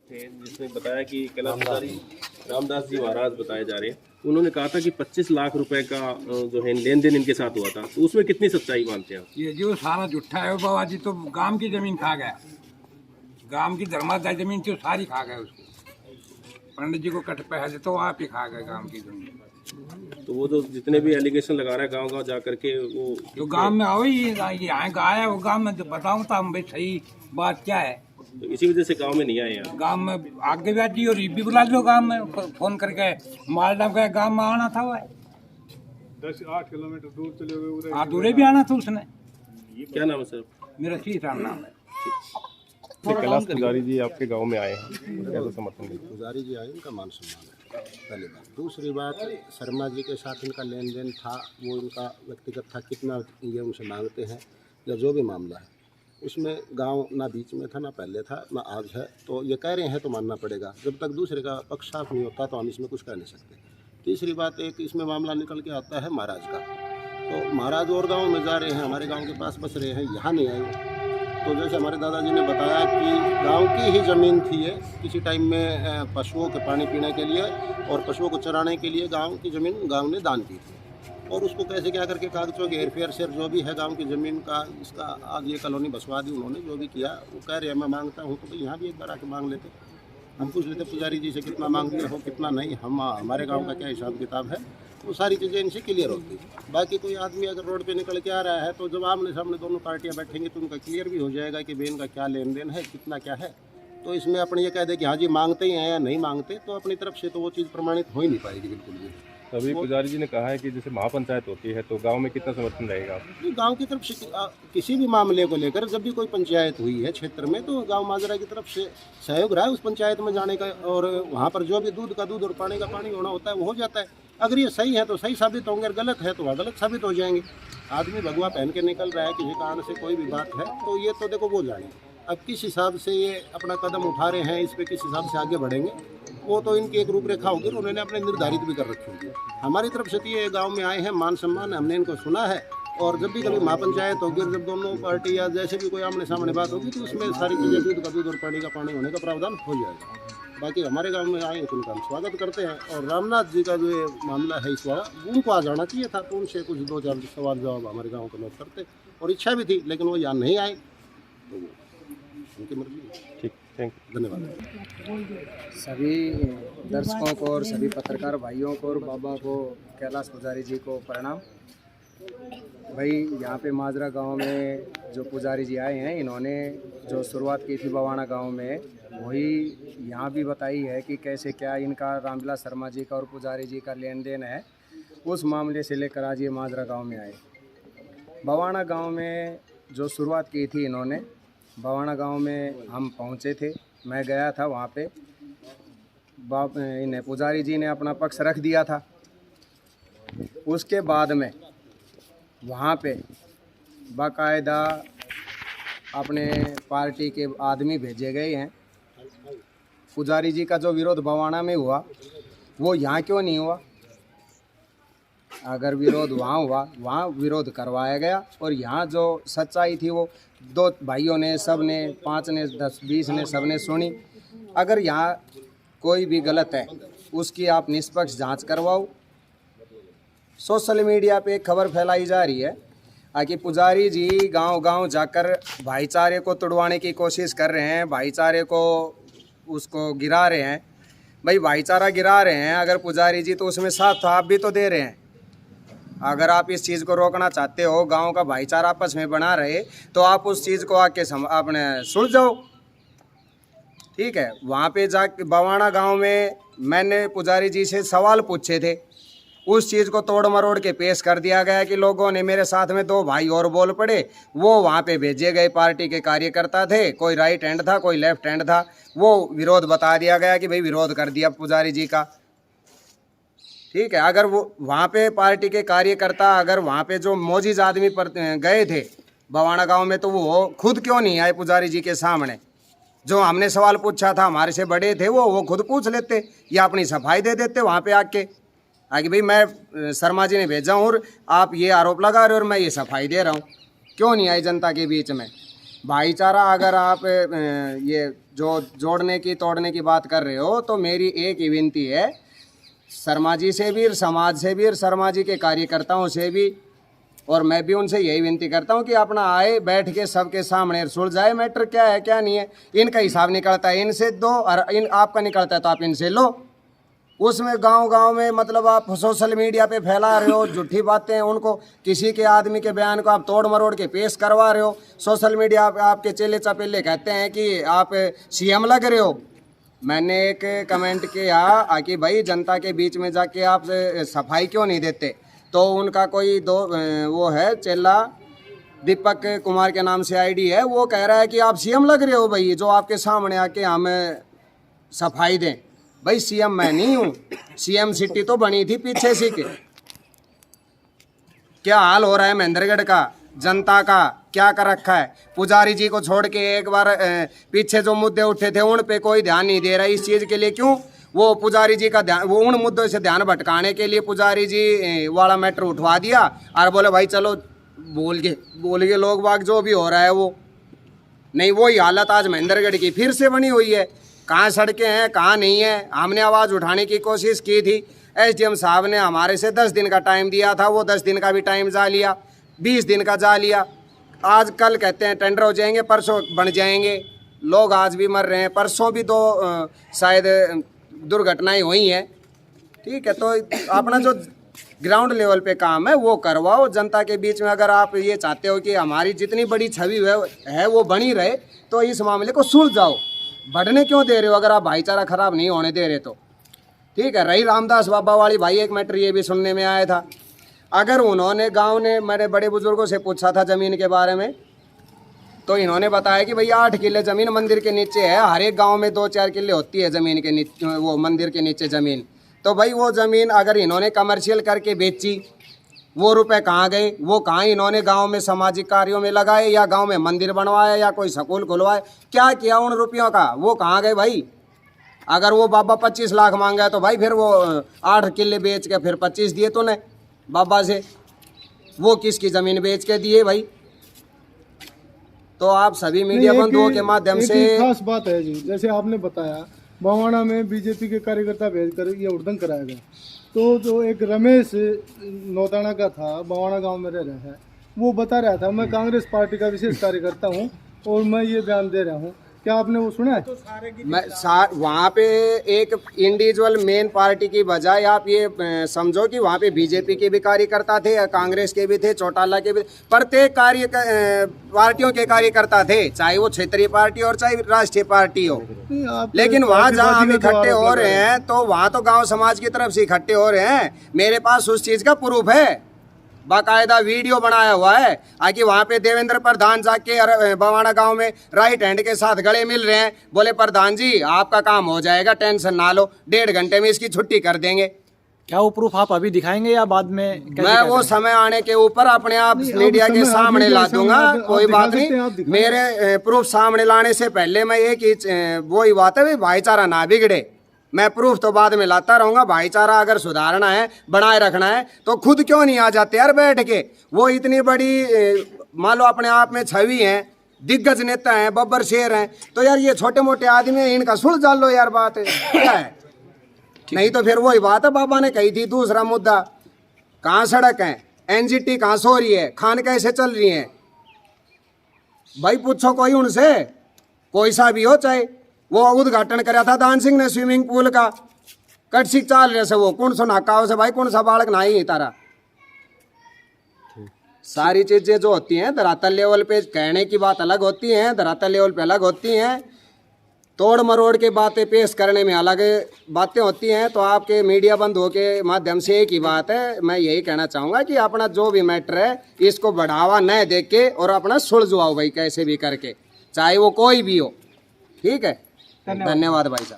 थे जिसने बताया कि कैलाश पुजारी रामदास जी महाराज बताए जा रहे हैं, उन्होंने कहा था कि 25 लाख रुपए का जो है लेन देन इनके साथ हुआ था, तो उसमें कितनी सच्चाई मानते हैं आप? ये जो सारा झूठा है वो बाबा जी तो गांव की जमीन खा गया, गांव की धर्मादाय जमीन थी वो सारी खा गए उसको। पंडित जी को कट पैसा तो आप ही खा गए गांव की जमीन। तो वो जो जितने भी एलिगेशन लगा रहा है गांव गांव जा करके वो तो गांव में आओ ही यहाँ का आया वो गांव में तो बताऊँ था हम भाई सही बात क्या है। तो इसी वजह से गांव में नहीं आए यहाँ। गांव में आगे भी आती और भी बुला लो गांव में फोन करके मालडाम का गांव में आना था वो 10-8 किलोमीटर दूर चले गए। हाँ दूरे भी आना था उसने। क्या नाम है सर? मेरा सीताराम नाम है। कैलाश पुजारी जी आपके गांव में आए हैं, कैसा समर्थन देते? पुजारी जी आए, इनका मान सम्मान है पहली बात। दूसरी बात, शर्मा जी के साथ इनका लेन देन था, वो इनका व्यक्तिगत था, कितना ये उनसे मांगते हैं या जो भी मामला है उसमें गांव ना बीच में था, ना पहले था, ना आज है। तो ये कह रहे हैं तो मानना पड़ेगा, जब तक दूसरे का पक्ष साफ नहीं होता तो हम इसमें कुछ कह नहीं सकते। तीसरी बात, एक इसमें मामला निकल के आता है महाराज का। तो महाराज और गाँव में जा रहे हैं, हमारे गाँव के पास बस रहे हैं, यहाँ नहीं आए। तो जैसे हमारे दादाजी ने बताया कि गांव की ही ज़मीन थी ये, किसी टाइम में पशुओं के पानी पीने के लिए और पशुओं को चराने के लिए गांव की ज़मीन गांव ने दान की थी। और उसको कैसे क्या करके कागजों के हेरफेर से जो भी है गांव की ज़मीन का, इसका आज ये कॉलोनी बसवा दी उन्होंने, जो भी किया वो कह रहे हैं मैं मांगता हूँ। तो भाई यहाँ भी एक बार आके मांग लेते, हम पूछ लेते पुजारी जी से कितना मांग दिया हो कितना नहीं, हम हमारे गाँव का क्या हिसाब किताब है, वो सारी चीज़ें इनसे क्लियर होती है। बाकी कोई आदमी अगर रोड पे निकल के आ रहा है तो जब आमने सामने दोनों पार्टियां बैठेंगी तो उनका क्लियर भी हो जाएगा कि बेन का क्या लेन देन है, कितना क्या है। तो इसमें अपने ये कह दे कि हाँ जी मांगते ही हैं या नहीं मांगते, तो अपनी तरफ से तो वो चीज़ प्रमाणित हो ही नहीं पाएगी बिल्कुल भी। अभी पुजारी जी ने कहा है कि जैसे महापंचायत होती है तो गांव में कितना समर्थन रहेगा? नहीं, गांव की तरफ से किसी भी मामले को लेकर जब भी कोई पंचायत हुई है क्षेत्र में तो गांव माजरा की तरफ से सहयोग रहा है उस पंचायत में जाने का, और वहाँ पर जो भी दूध का दूध और पानी का पानी होना होता है वो हो जाता है। अगर ये सही है तो सही साबित होंगे, अगर गलत है तो वह गलत साबित हो जाएंगे। आदमी भगवा पहन के निकल रहा है, किसी कारण से कोई भी बात है तो ये तो देखो वो जाने। अब किस हिसाब से ये अपना कदम उठा रहे हैं, इस पर किस हिसाब से आगे बढ़ेंगे, वो तो इनकी एक रूपरेखा होगी, उन्होंने अपने निर्धारित भी कर रखी होगी। हमारी तरफ से तो ये गांव में आए हैं, मान सम्मान हमने इनको सुना है। और जब भी कभी महापंचायत होगी और जब दोनों पार्टी या जैसे भी कोई आमने सामने बात होगी तो उसमें सारी चीज़ें दूध का दूध और पानी का पानी होने का प्रावधान हो जाएगा। बाकी हमारे गांव में आए तो उनका हम स्वागत करते हैं। और रामनाथ जी का जो ये मामला है इस बार उनको आ जाना चाहिए था, तो उनसे कुछ 2-4 सवाल जवाब हमारे गाँव के लोग करते, और इच्छा भी थी, लेकिन वो यहाँ नहीं आए तो उनकी मर्जी। ठीक, थैंक यू, धन्यवाद। सभी दर्शकों को और सभी पत्रकार भाइयों को और बाबा को, कैलाश पुजारी जी को प्रणाम। भाई यहाँ पे माजरा गांव में जो पुजारी जी आए हैं, इन्होंने जो शुरुआत की थी बवाना गांव में, वही यहाँ भी बताई है कि कैसे क्या इनका रामविलास शर्मा जी का और पुजारी जी का लेन देन है। उस मामले से लेकर आज ये माजरा गांव में आए। बवाना गांव में जो शुरुआत की थी इन्होंने, बवाना गांव में हम पहुँचे थे, मैं गया था वहाँ पे। इन्हें पुजारी जी ने अपना पक्ष रख दिया था। उसके बाद में वहाँ पे बाकायदा अपने पार्टी के आदमी भेजे गए हैं। पुजारी जी का जो विरोध बवाना में हुआ वो यहाँ क्यों नहीं हुआ? अगर विरोध वहाँ हुआ, वहाँ विरोध करवाया गया, और यहाँ जो सच्चाई थी वो 2 भाइयों ने, सब ने, 5 ने, 10, 20 ने, सब ने सुनी। अगर यहाँ कोई भी गलत है उसकी आप निष्पक्ष जांच करवाओ। सोशल मीडिया पे एक खबर फैलाई जा रही है कि पुजारी जी गांव-गांव जाकर भाईचारे को तोड़वाने की कोशिश कर रहे हैं, भाईचारे को उसको गिरा रहे हैं। भाई भाईचारा गिरा रहे हैं अगर पुजारी जी, तो उसमें साथ आप भी तो दे रहे हैं। अगर आप इस चीज़ को रोकना चाहते हो, गांव का भाईचारा आपस में बना रहे, तो आप उस चीज़ को आके अपने सुलझ जाओ। ठीक है, वहाँ पे जाके बवाना गांव में मैंने पुजारी जी से सवाल पूछे थे, उस चीज़ को तोड़ मरोड़ के पेश कर दिया गया कि लोगों ने, मेरे साथ में 2 भाई और बोल पड़े, वो वहाँ पे भेजे गए पार्टी के कार्यकर्ता थे, कोई राइट हैंड था, कोई लेफ्ट हैंड था, वो विरोध बता दिया गया कि भाई विरोध कर दिया पुजारी जी का। ठीक है, अगर वो वहाँ पे पार्टी के कार्यकर्ता, अगर वहाँ पे जो मौजूद आदमी पर गए थे बवाना गांव में, तो वो खुद क्यों नहीं आए पुजारी जी के सामने? जो हमने सवाल पूछा था, हमारे से बड़े थे, वो खुद पूछ लेते या अपनी सफाई दे देते वहाँ पे आके भाई मैं शर्मा जी ने भेजा हूँ और आप ये आरोप लगा रहे हो और मैं ये सफाई दे रहा हूँ। क्यों नहीं आई जनता के बीच में? भाईचारा अगर आप ये जो जोड़ने की तोड़ने की बात कर रहे हो, तो मेरी एक ही विनती है शर्मा जी से भी, समाज से भी और शर्मा जी के कार्यकर्ताओं से भी, और मैं भी उनसे यही विनती करता हूं कि अपना आए बैठ के सबके सामने सुलझाए मैटर क्या है क्या नहीं है। इनका हिसाब निकलता है इनसे दो, और आपका निकलता है तो आप इनसे लो। उसमें गांव में मतलब आप सोशल मीडिया पे फैला रहे हो झूठी बातें, उनको किसी के आदमी के बयान को आप तोड़ मरोड़ के पेश करवा रहे हो। सोशल मीडिया पे आपके चेले चपेले कहते हैं कि आप सीएम लग रहे हो। मैंने एक कमेंट किया कि भाई जनता के बीच में जाके आप सफाई क्यों नहीं देते, तो उनका कोई वो है चेला दीपक कुमार के नाम से आईडी है, वो कह रहा है कि आप सीएम लग रहे हो भाई, जो आपके सामने आके हमें सफाई दें। भाई सीएम मैं नहीं हूँ, सीएम सिटी तो बनी थी पीछे से के। क्या हाल हो रहा है महेंद्रगढ़ का, जनता का क्या कर रखा है। पुजारी जी को छोड़ के एक बार पीछे जो मुद्दे उठे थे उन पे कोई ध्यान नहीं दे रहा। इस चीज़ के लिए क्यों वो पुजारी जी का ध्यान, वो उन मुद्दों से ध्यान भटकाने के लिए पुजारी जी वाला मैटर उठवा दिया और बोले भाई चलो बोल के लोग बाग जो भी हो रहा है वो नहीं। वही हालत आज महेंद्रगढ़ की फिर से बनी हुई है। कहाँ सड़कें हैं कहाँ नहीं है। हमने आवाज़ उठाने की कोशिश की थी, एसडीएम साहब ने हमारे से 10 दिन का टाइम दिया था, वो 10 दिन का भी टाइम जा लिया, 20 दिन का जा लिया। आज कल कहते हैं टेंडर हो जाएंगे, परसों बन जाएंगे। लोग आज भी मर रहे हैं, परसों भी तो शायद दुर्घटनाएं हुई हैं। ठीक है, तो अपना जो ग्राउंड लेवल पे काम है वो करवाओ जनता के बीच में। अगर आप ये चाहते हो कि हमारी जितनी बड़ी छवि है वो बनी रहे, तो इस मामले को सुलझाओ। बढ़ने क्यों दे रहे हो अगर आप भाईचारा खराब नहीं होने दे रहे तो। ठीक है, रही रामदास बाबा वाली, भाई एक मैटर ये भी सुनने में आया था, अगर उन्होंने गांव ने मेरे बड़े बुजुर्गों से पूछा था ज़मीन के बारे में, तो इन्होंने बताया कि भैया 8 किले ज़मीन मंदिर के नीचे है। हर एक गांव में 2-4 किले होती है ज़मीन के नीचे, वो मंदिर के नीचे ज़मीन। तो भाई वो ज़मीन अगर इन्होंने कमर्शियल करके बेची, वो रुपए कहाँ गए, वो कहाँ इन्होंने गांव में सामाजिक कार्यों में लगाए, या गांव में मंदिर बनवाया या कोई स्कूल खुलवाए, क्या किया उन रुपयों का, वो कहाँ गए भाई। अगर वो बाबा 25 लाख मांगा है तो भाई फिर वो 8 किले बेच के फिर 25 दिए तूने बाबा से, वो किसकी ज़मीन बेच के दिए भाई। तो आप सभी मीडिया बंधुओं के माध्यम से खास बात है जी, जैसे आपने बताया बवाना में बीजेपी के कार्यकर्ता भेजकर ये उद्घाटन कराया गया, तो जो एक रमेश नौताना का था, बवाना गांव में रह रहा है, वो बता रहा था मैं कांग्रेस पार्टी का विशेष कार्यकर्ता हूं और मैं ये बयान दे रहा हूं। क्या आपने वो सुना है? मैं वहाँ पे एक इंडिविजुअल मेन पार्टी की बजाय आप ये समझो कि वहाँ पे बीजेपी के भी कार्यकर्ता थे, कांग्रेस के भी थे, चौटाला के भी, प्रत्येक पार्टियों के कार्यकर्ता थे, चाहे वो क्षेत्रीय पार्टी और चाहे राष्ट्रीय पार्टी हो। लेकिन वहाँ जहाँ हम इकट्ठे हो रहे हैं तो वहाँ तो गाँव समाज की तरफ से इकट्ठे हो रहे हैं। मेरे पास उस चीज़ का प्रूफ है, बाकायदा वीडियो बनाया हुआ है। आगे वहाँ पे देवेंद्र प्रधान जाके बवाना गांव में राइट हैंड के साथ गले मिल रहे हैं, बोले प्रधान जी आपका काम हो जाएगा, टेंशन ना लो, 1.5 घंटे में इसकी छुट्टी कर देंगे। क्या वो प्रूफ आप अभी दिखाएंगे या बाद में? मैं वो समय आने के ऊपर अपने आप मीडिया के सामने ला दूंगा, कोई बात नहीं। मेरे प्रूफ सामने लाने से पहले मैं एक ही वही बात है, भाईचारा ना बिगड़े। मैं प्रूफ तो बाद में लाता रहूंगा। भाईचारा अगर सुधारना है, बनाए रखना है, तो खुद क्यों नहीं आ जाते यार बैठ के। वो इतनी बड़ी मान लो अपने आप में छवि है, दिग्गज नेता हैं, बब्बर शेर हैं, तो यार ये छोटे मोटे आदमी हैं, इनका सुलझा लो यार। बात है क्या है? नहीं तो फिर वही बात है बाबा ने कही थी। दूसरा मुद्दा, कहाँ सड़क है, एनजीटी कहाँ सो रही है, खान कैसे चल रही है, भाई पूछो कोई उनसे, कोई सा भी हो। चाहे वो उद्घाटन कराया था दान सिंह ने स्विमिंग पूल का, कटसिक चाल रहे से वो कौन सा नाकाओ से भाई, कौन सा बालक ना ही तारा। सारी चीजें जो होती हैं धरातल लेवल पे कहने की बात अलग होती हैं, धरातल लेवल पे अलग होती हैं, तोड़ मरोड़ के बातें पेश करने में अलग बातें होती हैं। तो आपके मीडिया बंधुओं के माध्यम से एक ही बात है, मैं यही कहना चाहूँगा कि अपना जो भी मैटर है इसको बढ़ावा न दे के और अपना सुलझवाओ भाई, कैसे भी करके, चाहे वो कोई भी हो। ठीक है, धन्यवाद भाई साहब।